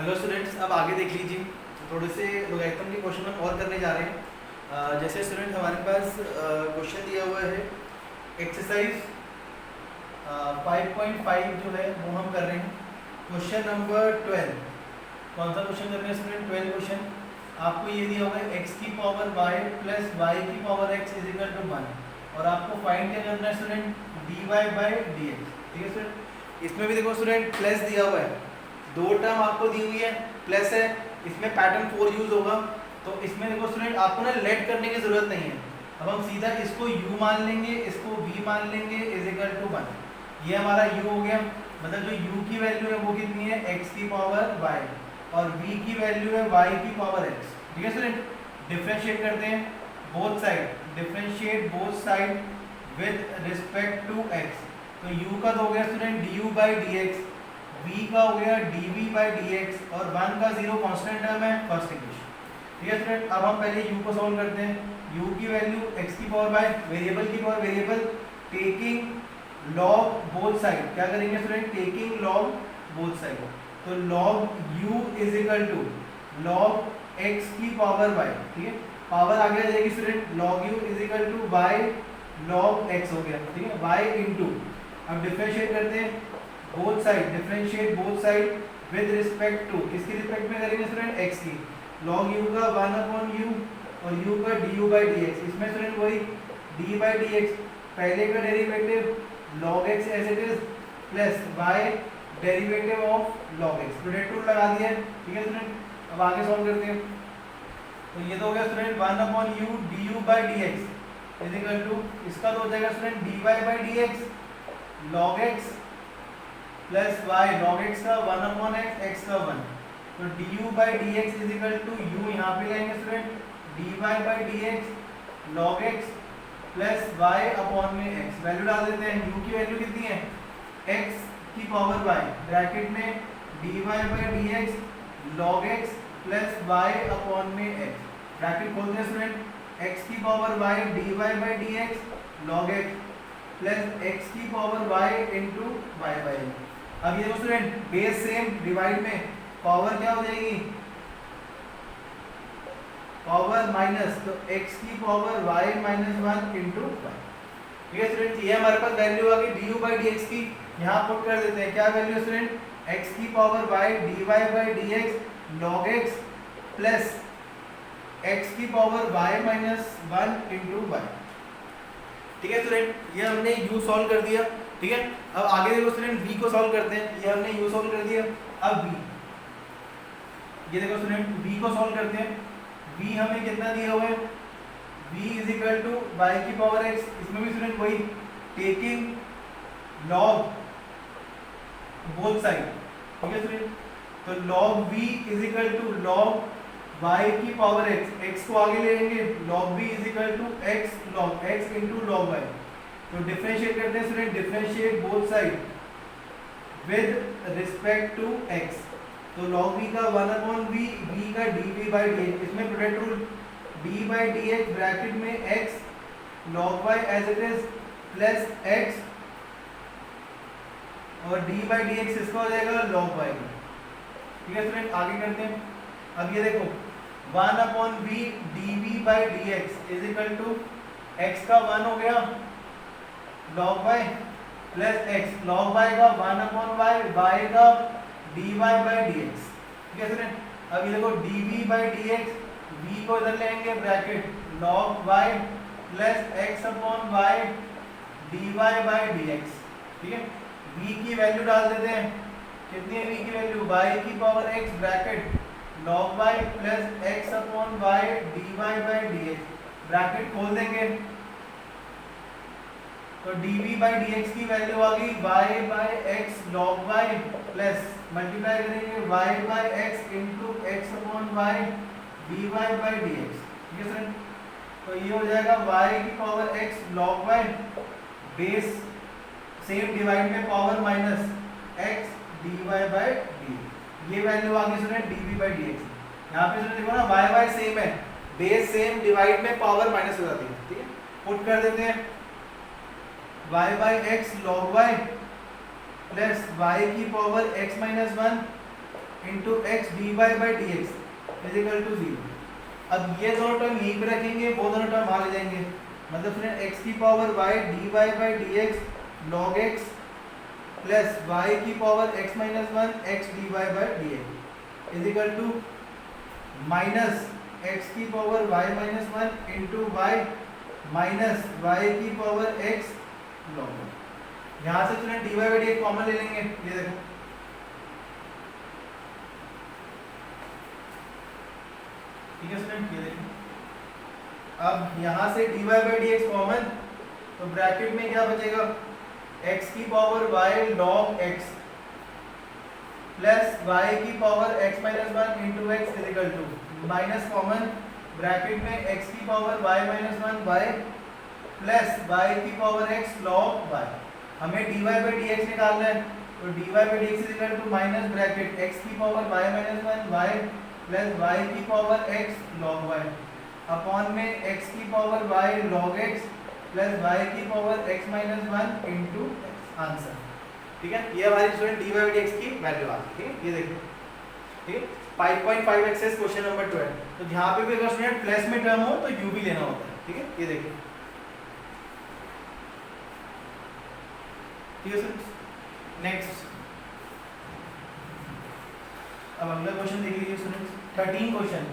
Hello students, अब आगे देख लीजिए। थोड़े से लोगरिथम के क्वेश्चन हम और करने जा रहे हैं। जैसे स्टूडेंट हमारे पास क्वेश्चन दिया हुआ है एक्सरसाइज 5.5 जो है वो हम कर रहे हैं। Question number 12। कौन सा क्वेश्चन कर रहे हैं स्टूडेंट? 12 क्वेश्चन। आपको ये दिया हुआ है x की पावर y प्लस y की power x is equal to 1 और आपको फाइंड क्या करना है स्टूडेंट? dy by dx। ठीक है स्टूडेंट, इसमें भी देखो स्टूडेंट प्लस दिया हुआ है, दो टर्म आपको दी हुई है, प्लस है, इसमें पैटर्न 4 यूज होगा। तो इसमें देखो स्टूडेंट आपको ना लेट करने की जरूरत नहीं है। अब हम सीधा इसको u मान लेंगे, इसको v मान लेंगे इज इक्वल टू 1। ये हमारा u हो गया, मतलब जो u की वैल्यू है वो कितनी है? x की पावर y और v की वैल्यू है y की पावर x। ठीक है स्टूडेंट, डिफरेंशिएट करते हैं both side, differentiate both side with respect to x। तो u का तो हो गया student du by dx, v का हो गया dv बाई dx और 1 का 0 कांस्टेंट टर्म है फर्स्ट इक्वेशन। ठीक है स्टूडेंट, अब हम पहले u को सॉल्व करते हैं। u की वैल्यू x की पावर बाय वेरिएबल की power variable, taking log both side. क्या करेंगे student? Taking log both side. तो log u is equal to log x की पावर y। ठीक है, पावर आगे आ जाएगी student, log u is equal to y log x हो गया। ठीक है, y इनटू, अब डिफरेंशिएट करते हैं both side, differentiate both side with respect to, किसकी रिस्पेक्ट में करेंगे स्टूडेंट? x की। log u का 1 अपॉन u और u का du बाई dx। इसमें स्टूडेंट वही d बाई dx, पहले का derivative log x as it is plus y derivative of log x। Product rule लगा दिया है। ठीक है स्टूडेंट, अब आगे सॉल्व करते हैं। तो ये तो हो गया student 1 upon u du by dx is equal to, इसका तो हो जाएगा student dy by dx log x plus y, log x का 1 अपॉन x, x का 1। तो du by dx is equal to u यहाँ पे लेंगे student dy by dx log x plus y upon में x। वैल्यू डाल देते हैं, u की वैल्यू कितनी है? x की पावर y, ब्रैकेट में dy by dx log x plus y upon में x। ब्रैकेट खोलते हैं स्टूडेंट, x की power y dy by dx log x plus x की power y into y by. अब ये स्टूडेंट बेस सेम, डिवाइड में power क्या हो जाएगी? पावर माइनस, तो x की power y minus 1 into y। ठीक है स्टूडेंट, ये हमारे पास वैल्यू आ गई du बाई dx की। यहाँ पुट कर देते हैं, क्या वैल्यू है स्टूडेंट? x की power y dy by dx log x plus x की power y minus 1 into y। ठीक है स्टूडेंट, ये हमने u सॉल्व कर दिया। ठीक है, अब आगे देखो स्टूडेंट v को सॉल्व करते हैं। ये हमने u सॉल्व कर दिया, अब v, ये देखो स्टूडेंट v को सॉल्व करते हैं। v हमें कितना दिया हुआ है? v is equal to y की पावर x। इसमें भी स्टूडेंट वही टेकिंग log बोथ साइड। ठीक है स्टूडेंट, तो log v is equal to log y की पावर x, x को आगे ले लेंगे, log v is equal to x log x into log y। तो डिफरेंशिएट करते हैं student, differentiate both side with respect to x। तो log v का 1 अपॉन v, v का dv बाई dx। इसमें product rule d by dx bracket में x log y as it is plus x और d by dx इसका हो जाएगा log y। ठीक है स्टूडेंट, आगे करते हैं। अब ये देखो 1 upon v dv by dx is equal to x का 1 हो गया log y plus x log y का 1 अपॉन y, y का dy बाई dx। ठीक है स्टूडेंट, अब ये देखो dv बाई dx, v को इधर लेंगे bracket log y plus x upon y dy by dx। ठीक है, v की वैल्यू डाल देते हैं, कितनी है v की वैल्यू? y की power x bracket log y plus x upon y dy by dx। Bracket खोल देंगे, तो dv बाई dx की वैल्यू आ गई y by x log y plus multiply करेंगे y by x into x upon y dy by dx। ठीक है sir, तो ये हो जाएगा y की power x log y base same divide में power minus x dy by dx। ये वैल्यू आ गई स्टूडेंट dv बाई dx। यहाँ पे स्टूडेंट देखो ना y सेम है, बेस सेम, डिवाइड में पावर माइनस हो जाती है। ठीक है, पुट कर देते हैं y by X log y plus y की power x minus 1 into X D Y by D X is equal to 0। अब ये दोनों टर्म यहीं पे रखेंगे, वो दोनों टर्म वहाँ ले जाएंगे, मतलब फ्रेंड एक्स की power Y D Y by D X log X plus Y की power x minus one X D Y by D X is equal to minus X की power Y minus one into Y minus Y की power X log one. यहाँ से student D Y by D x common ले लेंगे, ये देखो ठीक है स्टूडेंट, ये देखो अब यहाँ से D Y by D x common, तो ब्रैकेट में क्या बचेगा x की power y log x plus y की power x minus one into X is equal to minus common bracket में x की power y minus one y plus y की power x log y। हमें dy by D X निकालना है, तो dy by D X is equal to minus bracket x की power y minus one y plus y की power x log y upon में x की power y log x plus y की power x minus one into answer. ठीक है, ये हमारी student D by D x की वैल्यू आ गई। ठीक है, ये देखो ठीक है 5.5 एक्सेस क्वेश्चन नंबर 12। तो जहाँ पे भी अगर स्टूडेंट प्लस में टर्म हो तो यू भी लेना होता है। ठीक है, ये देखिए ठीक है सर। नेक्स्ट अब अगला क्वेश्चन देख लीजिए स्टूडेंट्स, 13 क्वेश्चन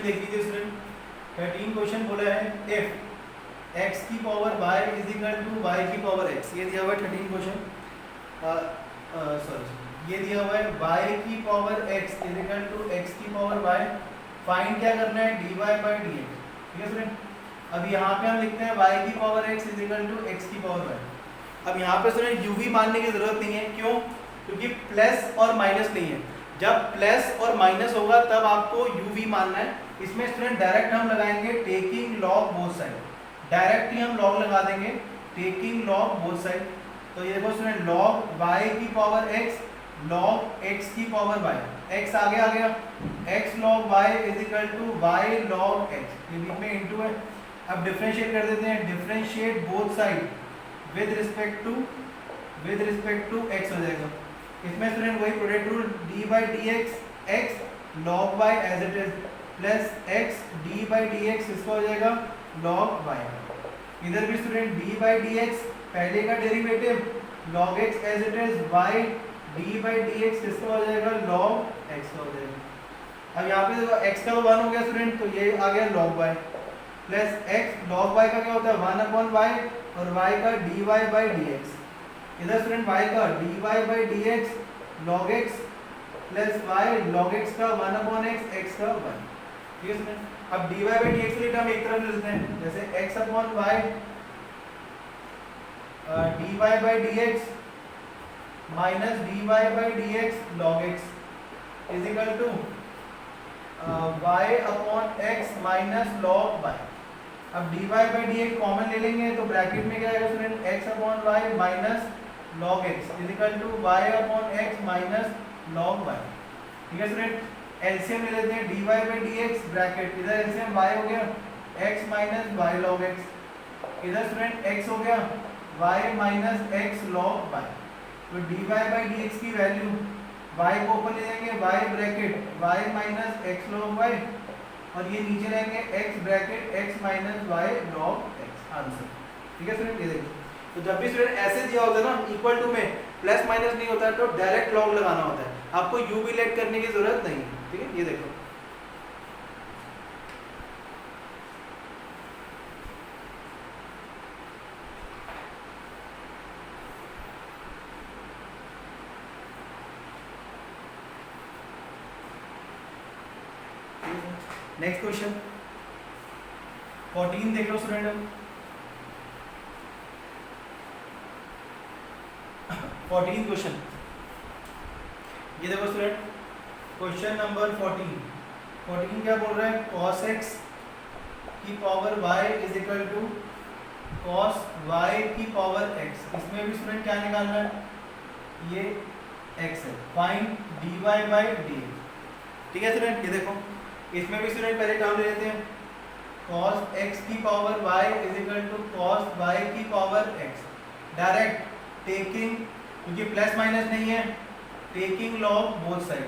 देख लीजिए स्टूडेंट। 13 क्वेश्चन बोला है इफ x की power y is equal to y की पावर x, ये दिया हुआ है 13 क्वेश्चन, सॉरी ये दिया हुआ है y की power x is equal to x की पावर y, फाइंड क्या करना है dy बाई dx। ठीक है स्टूडेंट, अब यहाँ पे हम लिखते हैं y की power x is equal to x की पावर y। अब यहाँ पे स्टूडेंट u भी मानने की जरूरत नहीं है, क्यों? क्योंकि प्लस और माइनस नहीं है, जब प्लस और माइनस होगा तब आपको u भी मानना है। इसमें स्टूडेंट डायरेक्ट हम लगाएंगे taking log both side, direct ही हम लॉग लगा देंगे टेकिंग लॉग बोथ साइड। तो ये देखो स्टूडेंट लॉग y की पावर x लॉग x की पावर y, x आगे आ गया x log y is equal to y log x, ये बीच में इनटू है। अब डिफरेंशिएट कर देते हैं, differentiate both side with respect to x हो जाएगा। इसमें स्टूडेंट वही product rule d by D x x log y as it is plus x d by D x इसका हो जाएगा log y। इधर भी student d by D x पहले का derivative log x as it is y d by D x इसका हो जाएगा log x का हो जाएगा। अब यहाँ पे देखो x का 1 हो गया स्टूडेंट, तो ये आ गया log y plus x log y का क्या होता है 1 अपॉन y और y का dy बाई डी एक्स। इधर स्टूडेंट y का dy by D x log x plus y log x का 1 अपॉन x का 1। ठीक है स्टूडेंट, अब dy बाई डी एक्स के लिए हम एक तरफ ले लेते हैं, जैसे x upon y dy by D x minus dy by D x log x is equal to y upon x minus log y। अब dy by D x common ले लेंगे तो ब्रैकेट में क्या आएगा student x upon y minus log x is equal to y upon x minus log y। ठीक है student, LCM ले लेते हैं dy by D x bracket, इधर एलसीएम y हो गया x minus y log x, इधर स्टूडेंट x हो गया y minus x log y। तो dy बाई डी एक्स की वैल्यू y को ऊपर ले जाएंगे y bracket y minus x log y और ये नीचे रहेंगे x bracket x minus y log x answer. ठीक है स्टूडेंट, ये देखिए तो जब भी स्टूडेंट ऐसे दिया होता है ना इक्वल टू में प्लस माइनस नहीं होता है तो डायरेक्ट लॉग लगाना होता है, आपको u भी लेट करने की जरूरत नहीं है। ठीक है, ये देखो नेक्स्ट क्वेश्चन 14 देख लो स्टूडेंट। 14 क्वेश्चन, ये देखो स्टूडेंट क्वेश्चन नंबर 14 क्या बोल रहा है cos x की power y is equal to cos y की पावर x। इसमें भी स्टूडेंट क्या निकालना है, ये x है, फाइंड dy बाई dx। ठीक है स्टूडेंट, ये देखो इसमें भी स्टूडेंट पहले टर्म ले लेते हैं cos x की power y is equal to cos y की पावर x, डायरेक्ट टेकिंग क्योंकि प्लस माइनस नहीं है, taking log both side,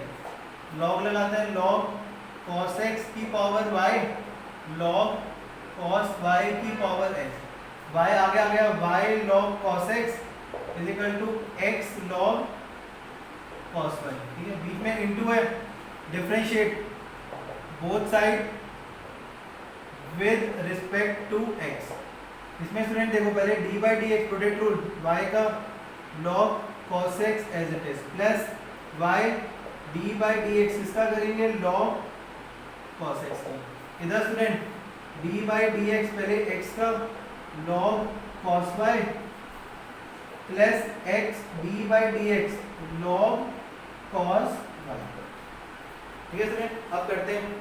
log लगाते हैं, लॉग cos x की power y log cos y की पावर x, y आगे आ गया, y log cos x is equal to x log cos y, ठीक है, बीच में इनटू है, differentiate both side with respect to x। इसमें स्टूडेंट देखो पहले d by D x product rule, y का log cos x as it is plus y d by D x, इसका करेंगे log cos x का, इधर student d by D x पहले x का log cos y plus x d by D x log cos y, ठीक है student. अब करते हैं,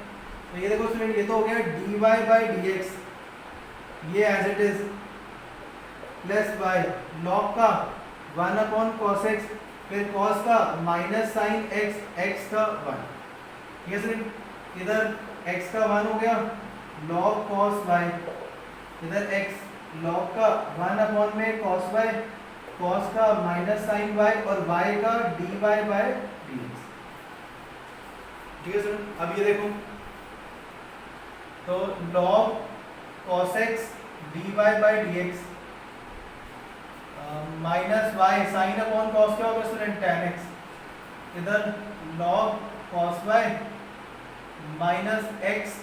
तो ये देखो स्टूडेंट ये तो हो गया dy बाई डी एक्स, ये as it is plus y log का 1 अपॉन cos x, फिर cos का माइनस साइन x, x का 1, ठीक है स्टूडेंट। इधर x का 1 हो गया log cos y, इधर x log का 1 अपॉन में cos y, cos का माइनस साइन y और y का dy बाई dx, ठीक है स्टूडेंट। अब ये देखो तो log cos x dy by dx minus y sine upon cos क्या होगा स्टूडेंट tan x, इधर log cos y minus x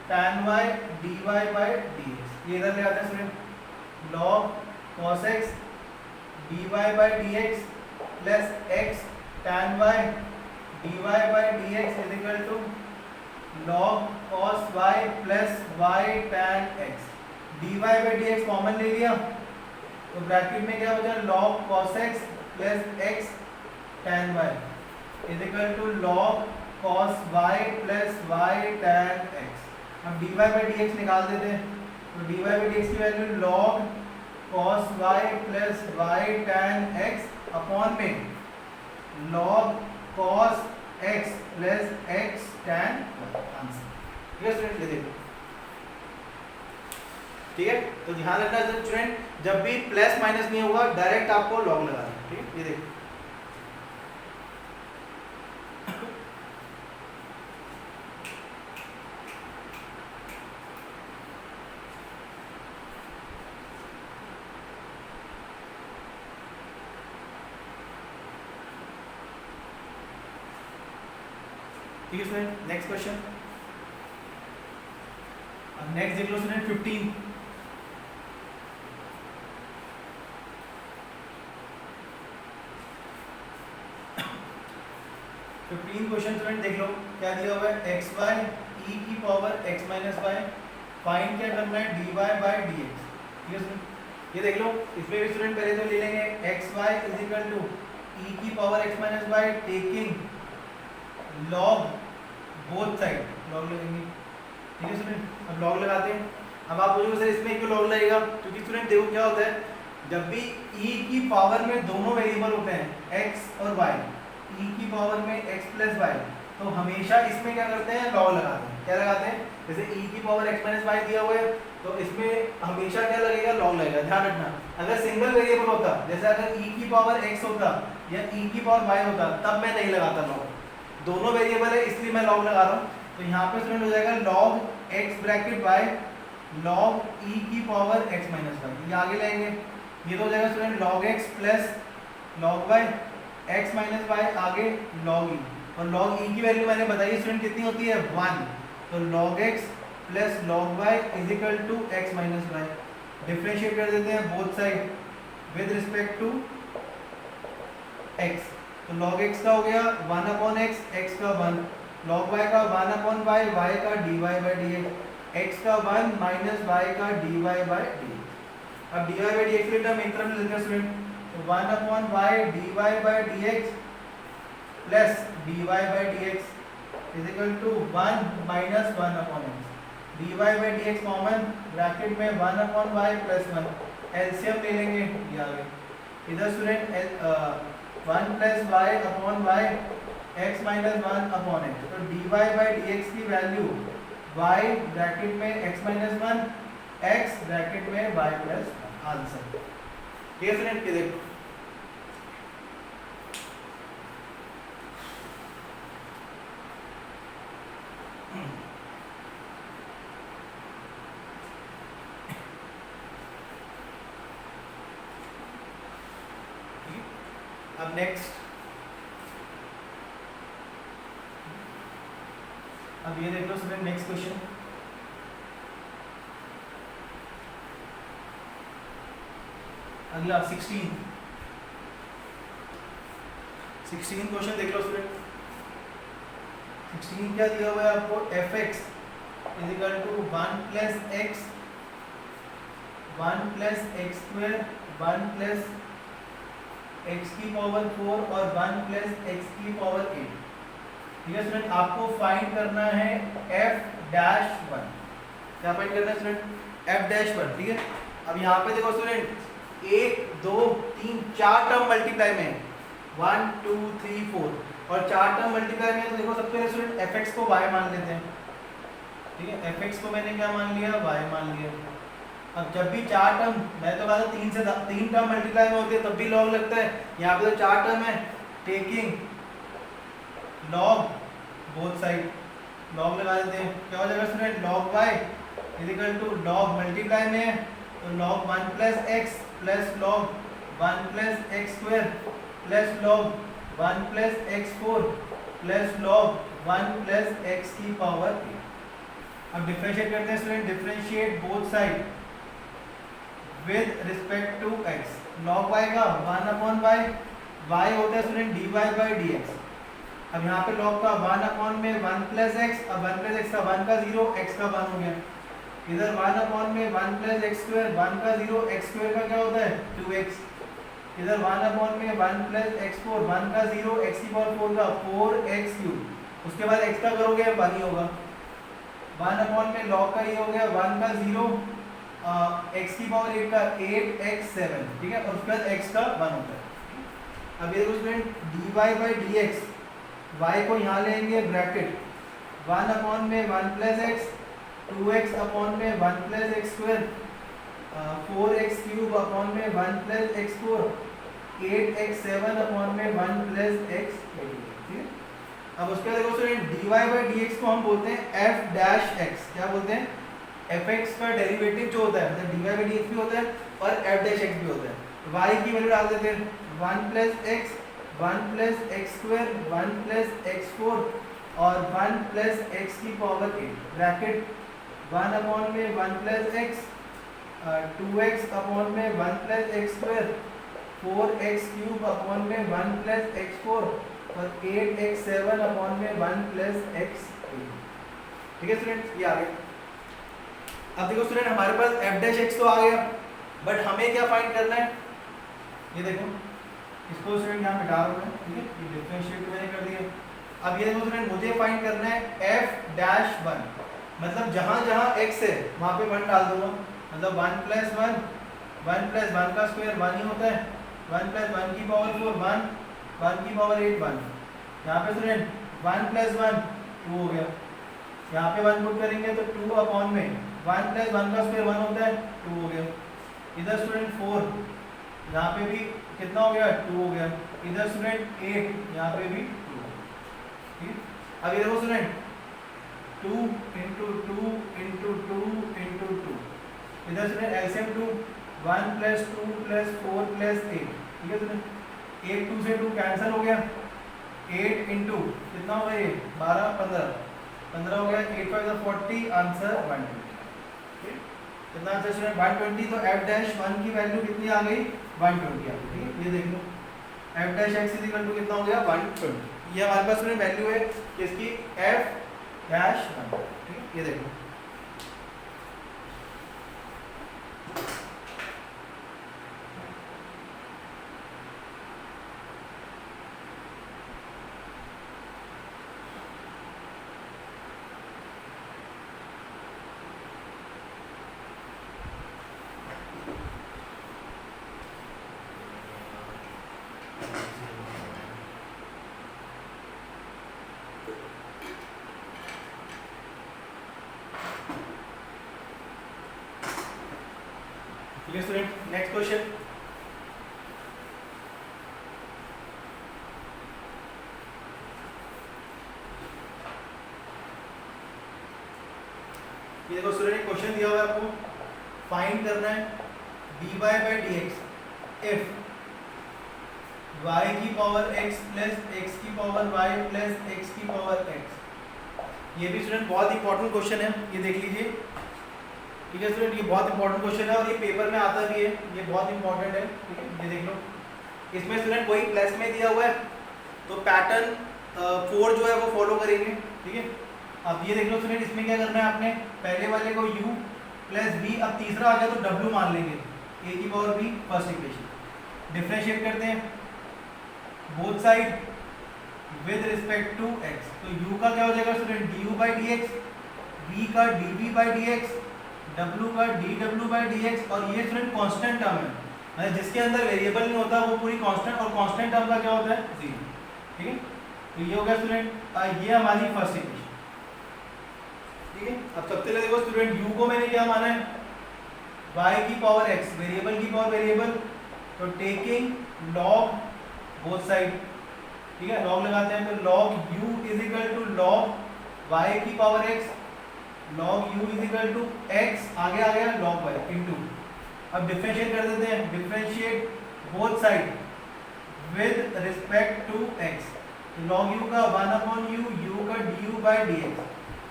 tan y dy by dx, ये इधर ले आते हैं student log cos x dy by dx plus x tan y dy by dx is equal to log cos y plus y tan x, dy by dx common ले लिया तो bracket में क्या बचा log cos x plus x tan y is equal to log cos y plus y tan x। अब dy by dx निकाल देते हैं, तो dy बाई dx की value log cos y plus y tan x upon में log cos x plus x tan y, answer, ठीक है student. ये देखो ठीक है, तो ध्यान रखना स्टूडेंट जब भी प्लस माइनस नहीं होगा डायरेक्ट आपको लॉग लगाना है, ठीक है। ये देखो ठीक है स्टूडेंट। नेक्स्ट क्वेश्चन, अब नेक्स्ट देख लो स्टूडेंट 15, क्वेश्चन स्टूडेंट देख लो क्या दिया हुआ है, एक्स वाई ई की power x minus y, find क्या करना है dy बाई डी एक्स, ठीक है स्टूडेंट। ये देख लो इसमें भी स्टूडेंट पहले तो ले लेंगे X Y is equal to E की power x minus Y taking log both side, log लगेंगे, ठीक है स्टूडेंट। अब लॉग लगाते हैं, अब आप बोलोगे सर इसमें क्यों लॉग लगेगा, क्योंकि स्टूडेंट देखो क्या होता है जब भी e की पावर में दोनों वेरिएबल होते हैं x और y, e की पावर में x प्लस वाई, तो हमेशा इसमें क्या करते हैं लॉग लगाते हैं, क्या लगाते हैं, जैसे e की पावर x माइनस वाई दिया हुआ है तो इसमें हमेशा क्या लगेगा लॉग लगेगा। ध्यान रखना अगर सिंगल वेरिएबल होता, जैसे अगर e की पावर x होता या e की पावर y होता तब मैं नहीं लगाता लॉग, दोनों वेरिएबल है इसलिए मैं लॉग लगा रहा हूँ। तो यहाँ पे स्टूडेंट हो जाएगा log x bracket y log e की पावर x माइनस वाई, ये आगे लाएंगे, ये तो हो जाएगा student log x plus log y x minus y आगे log e, और log e की वैल्यू मैंने बताई स्टूडेंट कितनी होती है 1, तो log x plus log y is equal to x minus y, differentiate कर देते हैं both side with respect to x, तो log x का हो गया 1 अपॉन x, x का 1, log y का 1 अपॉन y, y का dy बाई dx, x का 1 माइनस y का dy बाई dx। अब dy बाई dx की टर्म एक तरफ ले लेते हैं स्टूडेंट, तो 1 upon y dy by dx plus dy by dx is equal to 1 minus 1 upon x, dy by dx common, bracket में 1 अपॉन y प्लस 1, एलसीएम ले लेंगे ये आ गया, इधर student 1 plus y upon y x minus 1 upon x, तो dy by dx की value y bracket में x minus 1 x bracket में y प्लस 1, आंसर। ठीक है स्टूडेंट, ये देखो अब नेक्स्ट, अब ये देख लो स्टूडेंट नेक्स्ट क्वेश्चन। अगला 16 क्वेश्चन देख लो स्टूडेंट। 16 क्या दिया हुआ है आपको, fx is equal to 1 plus x 1 plus x square 1 plus x की पावर 4 और 1 प्लस एक्स की पावर 8। ठीक है स्टूडेंट, आपको फाइंड करना है f-1। क्या फाइंड करना है स्टूडेंट, f-1। ठीक है, अब यहाँ पे देखो स्टूडेंट 1 2 3 4 टर्म मल्टीप्लाई में 1 2 3 4 और 4 टर्म मल्टीप्लाई में, तो देखो सबसे पहले स्टूडेंट fx को y मान लेते हैं। ठीक है, fx को मैंने क्या मान लिया, y मान लिया। अब जब भी 4 टर्म, मैं तो कहा था 3 टर्म मल्टीप्लाई में होती है तब भी लॉग लगता है, यहाँ पे तो 4 टर्म है, taking log both side, log लगा देते हैं। क्या हो जाएगा student, log y is equal to log multiply में है तो log 1 plus x plus log 1 plus x square plus log 1 plus x 4 plus log 1 plus x की पावर 8। अब डिफरेंशिएट करते हैं student, differentiate both side with respect to x। log y का 1/y, y होता है स्टूडेंट dy बाई dx। अब यहाँ पे log का 1 में 1 प्लस एक्स, अब 1 प्लस एक्स का 1 का 0 x का 1 हो गया। इधर 1 में 1 प्लस एक्स स्क्वायर 1 का 0 x स्क्वायर का क्या होता है 2x। इधर 1 में 1 प्लस एक्स 4 1 का 0 x की पावर 4 का 4x क्यूब, उसके बाद x का करोगे 1 ही होगा। 1 में log का ये हो गया 1 का 0 x की पावर 8 का 8x7। ठीक है, और उसके बाद x का 1 होता है। अब ये देखो student dy by dx, y को यहाँ लेंगे ब्रैकेट 1 में 1 प्लस एक्स 2x अपॉन में 1 plus x square 4x cube upon में 1 प्लस एक्स 4 8x7 अपॉन में 1 प्लस एक्स। ठीक है, अब उसके बाद देखो स्टूडेंट dy बाई dx को हम बोलते हैं f डैश x। क्या बोलते हैं, fx का डेरिवेटिव जो होता है, मतलब dy बाई dx भी होता है और f डैश x भी होता है। y की वैल्यू डाल देते हैं 1 plus x 1 plus x square 1 plus x 4 और 1 प्लस एक्स की पावर 8 ब्रैकेट 1 अपॉन में 1 प्लस एक्स 2x अपॉन में 1 plus x square 4x cube upon में 1 प्लस एक्स 4 और 8x7 अपॉन में 1 प्लस एक्स 8। ठीक है स्टूडेंट, ये आ गया। अब देखो स्टूडेंट हमारे पास f डैश x तो आ गया, बट हमें क्या फाइंड करना है, ये देखो इसको स्टूडेंट यहाँ मिटा रहा हूँ मैं। ठीक है, ये डिफरेंशिएट मैंने कर दिया। अब ये देखो स्टूडेंट मुझे फाइंड करना है f-1, मतलब जहाँ जहाँ x है वहाँ पे 1 डाल दूंगा, मतलब 1 प्लस 1 का स्क्वायर 1 ही होता है, 1 प्लस 1 की पावर 4 1 की पावर 8 1। यहाँ पे स्टूडेंट 1 प्लस 1 2 हो गया, यहाँ पे 1 पुट करेंगे तो 2 अपॉन में 1 प्लस 1 का स्क्वायर 1 होता है 2 हो गया। इधर स्टूडेंट 4, यहाँ पे भी कितना हो गया 2 हो गया। इधर स्टूडेंट 8, यहाँ पे भी 2। ठीक, अब ये देखो स्टूडेंट 2 इंटू 2 इंटू 2 इंटू 2, इधर student LCM 2 1 plus 2 plus 4 plus 8। ठीक है स्टूडेंट, 8 2 से 2 कैंसिल हो गया, 8 इंटू कितना हो गया, 12 15 हो गया, 8 5 40, आंसर 120। कितना आंसर स्टूडेंट 120। तो f डैश 1 की वैल्यू कितनी आ गई 120 आ गई। ठीक है, ये देख लो f dash x is equal to कितना हो गया 120। ये हमारे पास स्टूडेंट वैल्यू है इसकी f डैश 1। ठीक है, ये देखो स्टूडेंट नेक्स्ट क्वेश्चन। ये देखो स्टूडेंट क्वेश्चन दिया हुआ है आपको, फाइंड करना है dy by dx if y की पावर x प्लस x की पावर y प्लस x की पावर x। ये भी स्टूडेंट बहुत इंपॉर्टेंट क्वेश्चन है, ये देख लीजिए। ठीक है स्टूडेंट, ये बहुत इंपॉर्टेंट क्वेश्चन है और ये पेपर में आता भी है, ये बहुत इंपॉर्टेंट है। ठीक है, ये देख लो। इसमें स्टूडेंट वही प्लस में दिया हुआ है, तो पैटर्न 4 जो है वो फॉलो करेंगे। ठीक है, अब ये देख लो स्टूडेंट, इसमें क्या करना है आपने, पहले वाले को u प्लस b, अब तीसरा आ गया तो w मान लेंगे, a की power b first equation. Differentiate करते हैं both side with respect to x, तो u का क्या हो जाएगा student, du by dx, b का dv बाई dx, w का dw बाई dx, और ये स्टूडेंट कांस्टेंट टर्म है, मतलब जिसके अंदर वेरिएबल नहीं होता वो पूरी कांस्टेंट, और कांस्टेंट टर्म का क्या होता है, 0। ठीक है, तो ये हो गया स्टूडेंट, ये हमारी फर्स्ट इक्वेशन। ठीक है, अब सबसे पहले देखो स्टूडेंट, u को मैंने क्या माना है, y की पावर x, वेरिएबल की पावर वेरिएबल, तो टेकिंग log बोथ साइड। ठीक है, log लगाते हैं, तो log u is equal to log y की power x, log u is equal to x, आगे आ गया log y इनटू, अब डिफरेंशिएट कर देते हैं, differentiate both side with respect to x, तो log u का 1/u, u का du बाई dx।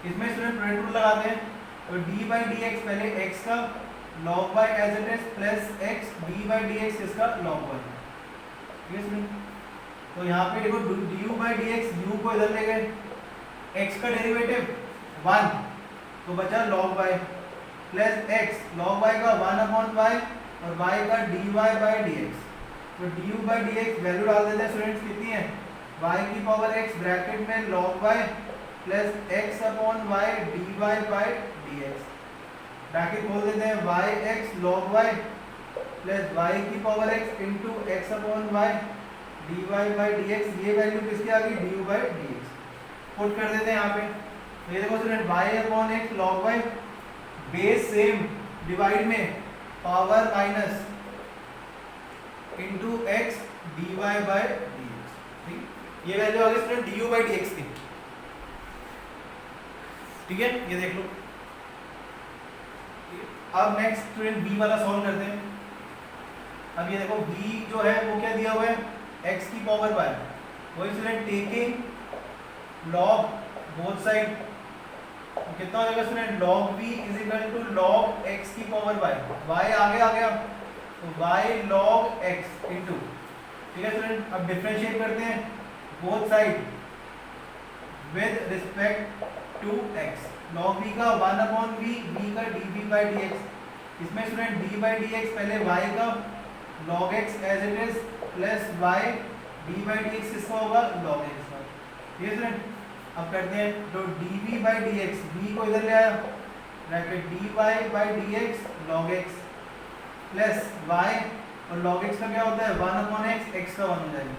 इसमें स्टूडेंट प्रोडक्ट रूल लगाते हैं, तो d बाई dx पहले x का log y as it is plus x d by dx इसका log y। ठीक है स्टूडेंट, तो यहाँ पे देखो du बाई dx, u को इधर ले गए, x का डेरिवेटिव 1, तो बचा log y plus x, log y का 1/y और y का dy बाई dx, तो du बाई dx वैल्यू डाल देते हैं स्टूडेंट्स, कितनी है, y की पावर x ब्रैकेट में log y plus x upon y dy by dx, bracket खोल देते हैं, yx log y plus y की power x into x upon y dy by dx, ये वैल्यू किसकी आ गई, du बाई dx, पुट कर देते हैं यहाँ पे। तो ये देखो student, y upon x log y, base same, divide में power minus into x dy by dx। ठीक, ये वैल्यू आ गई स्टूडेंट du बाई dx की। ठीक है, ये देख लो। अब नेक्स्ट स्टूडेंट b वाला सॉल्व करते हैं। अब ये देखो b जो है वो क्या दिया हुआ है, x की पावर y, वही student taking log both side, कितना हो जाएगा student, log b is equal to log x की पावर y, y आगे आ गया तो y log x इनटू। ठीक है स्टूडेंट, अब डिफरेंशिएट करते हैं both side with respect to x, log b का 1/v, v का dv बाई dx, इसमें स्टूडेंट d बाई dx पहले y का log x as it is plus y d by dx किसका होगा, log x का। ठीक है स्टूडेंट, अब करते हैं, तो dv बाई dx, v को इधर ले आया, bracket dy by dx log x plus y, और log x का क्या होता है 1/x, x का 1 हो जाएगा।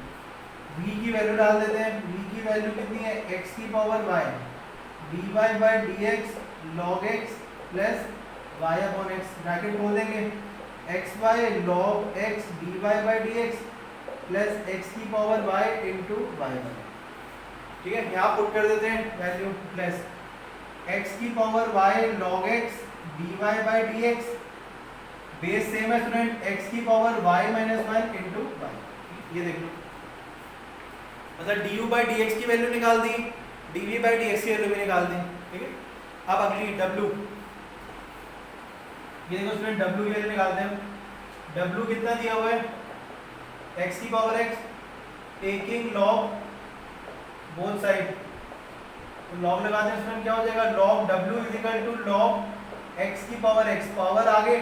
v की वैल्यू डाल देते हैं, v की वैल्यू कितनी है, x की power y dy by dx log x plus y upon x, bracket खोल देंगे, xy log x dy by dx plus x की पावर y इंटू y। ठीक है, यहाँ पुट कर देते हैं वैल्यू, प्लस x की power y log x dy by dx, base same है स्टूडेंट, x की power y minus 1 into y। ये देख लो, मतलब du बाई dx की वैल्यू निकाल दी, dv बाई dx की वैल्यू भी निकाल दी। ठीक है, अब अगली w, ये देखो स्टूडेंट w की वैल्यू निकालते हैं, w कितना दिया हुआ है, x की power x, taking log both side, तो log लगाते हैं स्टूडेंट, क्या हो जाएगा, log w is equal to log x की पावर x, पावर आगे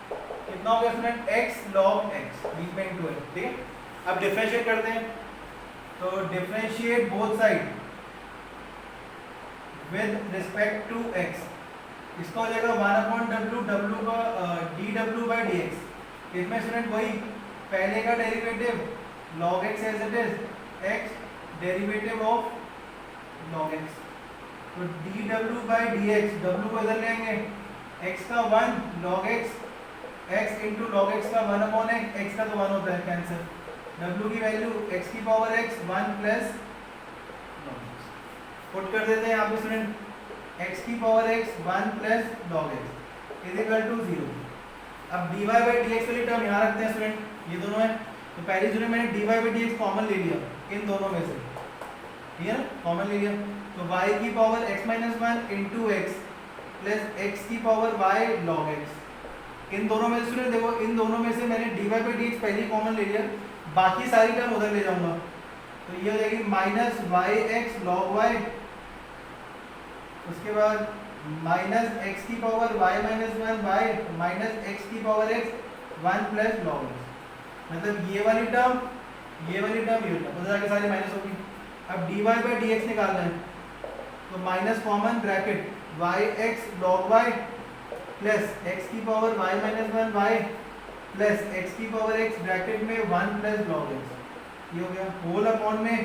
कितना हो गया स्टूडेंट, x log x, बीच में इंटू है। ठीक है, अब डिफरेंशिएट करते हैं, तो differentiate both side with respect to x, इसका हो जाएगा 1/w, w का dw बाई dx, इसमें स्टूडेंट वही पहले का derivative log x as it is, x derivative of log x, तो dw बाई dx, w को इधर लेंगे, x का 1 log x, x into log x का 1/x, x का तो 1 होता है, कैंसिल, w की वैल्यू x की power x 1 plus log x, put कर देते हैं यहाँ पे स्टूडेंट, x की power x 1 plus log x is equal to 0। अब dy बाई dx वाली टर्म यहाँ रखते हैं स्टूडेंट, ये दोनों है, तो पहली स्टूडेंट मैंने dy by D x common ले लिया इन दोनों में से, ठीक है ना, कॉमन ले लिया। तो y की power x minus one into X plus x की पावर y लॉग x। इन दोनों में से स्टूडेंट देखो, इन दोनों में से मैंने dy बाई डी एक्स पहले कॉमन ले लिया, बाकी सारी टर्म उधर ले जाऊंगा। तो ये हो जाएगी minus Y X log Y, उसके बाद माइनस एक्स की power y minus one Y minus X की power x one plus log X. मतलब ये वाली टर्म ये टर्म उधर जाके सारी माइनस होगी। अब dy बाई डी एक्स निकालना है, तो minus common bracket Y X log Y plus x की power y minus one Y plus x की पावर x ब्रैकेट में वन प्लस लॉग एक्स। ये हो गया होल अपॉन में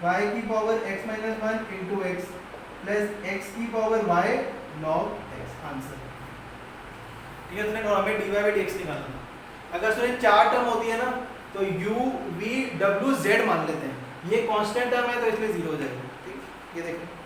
y की power x minus one into X plus x की power y log x answer. ठीक है स्टूडेंट, और हमें dy बाई डी एक्स निकालना है। अगर स्टूडेंट चार टर्म होती है ना तो u v w z मान लेते हैं, ये कांस्टेंट टर्म है तो इसलिए जीरो हो जाएगा। ठीक, ये देखो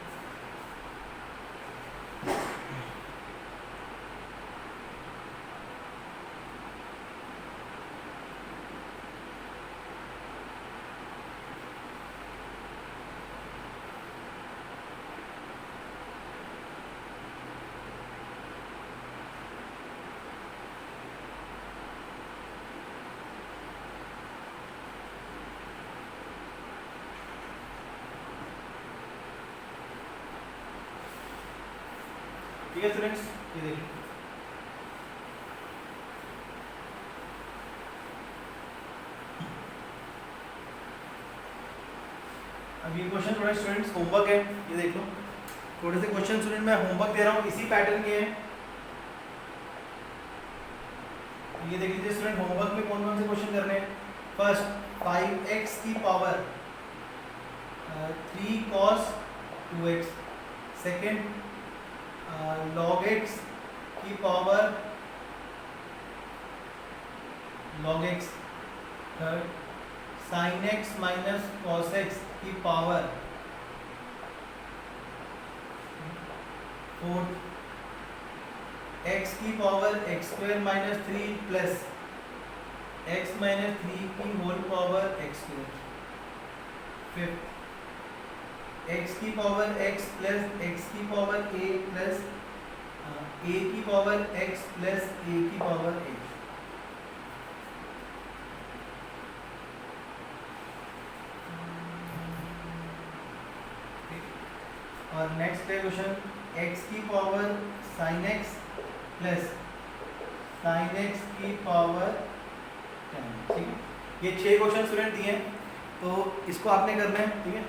ठीक है स्टूडेंट्स, ये देखिए अब ये क्वेश्चन थोड़ा स्टूडेंट्स होमवर्क है, ये देख लो थोड़े से क्वेश्चन स्टूडेंट मैं होमवर्क दे रहा हूँ इसी पैटर्न के हैं। ये देख लीजिए स्टूडेंट, होमवर्क में कौन कौन से क्वेश्चन करने हैं। फर्स्ट 5x की power 3 cos 2x, second log x की power log x, third sin x minus cos x की पावर, फोर्थ x की power x square minus 3 plus x minus 3 की whole power x square, fifth x की power x plus x की power a plus a की power x plus a की power a। और next है question x की power sin x plus sin x की power 10। ठीक है, ये 6 क्वेश्चन स्टूडेंट दिए हैं, तो इसको आपने करना है। ठीक है,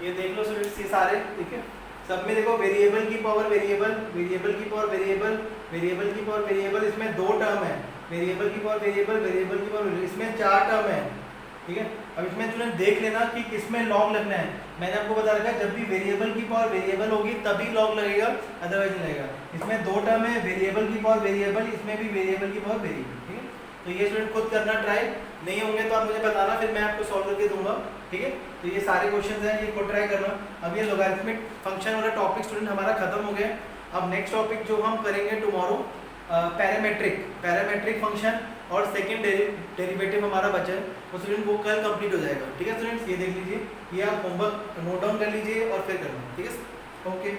ये देख लो स्टूडेंट्स ये सारे, ठीक है, सब में देखो वेरिएबल की पावर वेरिएबल, वेरिएबल की पावर वेरिएबल, वेरिएबल की पावर वेरिएबल, इसमें 2 टर्म है, वेरिएबल की पावर वेरिएबल, वेरिएबल की पावर, इसमें 4 टर्म है। ठीक है, अब इसमें स्टूडेंट देख लेना कि किसमें लॉग लगना है। मैंने आपको बता रखा है जब भी वेरिएबल की पावर वेरिएबल होगी तभी लॉग लगेगा, अदरवाइज नहीं लगेगा। इसमें 2 टर्म है, वेरिएबल की पावर वेरिएबल, इसमें भी वेरिएबल की पावर वेरिएबल। ठीक है, तो ये स्टूडेंट खुद करना ट्राई, नहीं होंगे तो आप मुझे बताना, फिर मैं आपको सॉल्व करके दूंगा। ठीक है, तो ये सारे क्वेश्चंस हैं, ये खुद ट्राई करना। अब ये लॉगरिथमिक फंक्शन वाला टॉपिक स्टूडेंट हमारा खत्म हो गया। अब नेक्स्ट टॉपिक जो हम करेंगे टुमारो, पैरामेट्रिक फंक्शन और सेकंड डेरिवेटिव हमारा बचा है, वो स्टूडेंट वो कल कंप्लीट हो जाएगा। ठीक है स्टूडेंट्स, ये देख लीजिए, ये आप होमवर्क नोट डाउन कर लीजिए और फिर करना। ठीक है, ओके।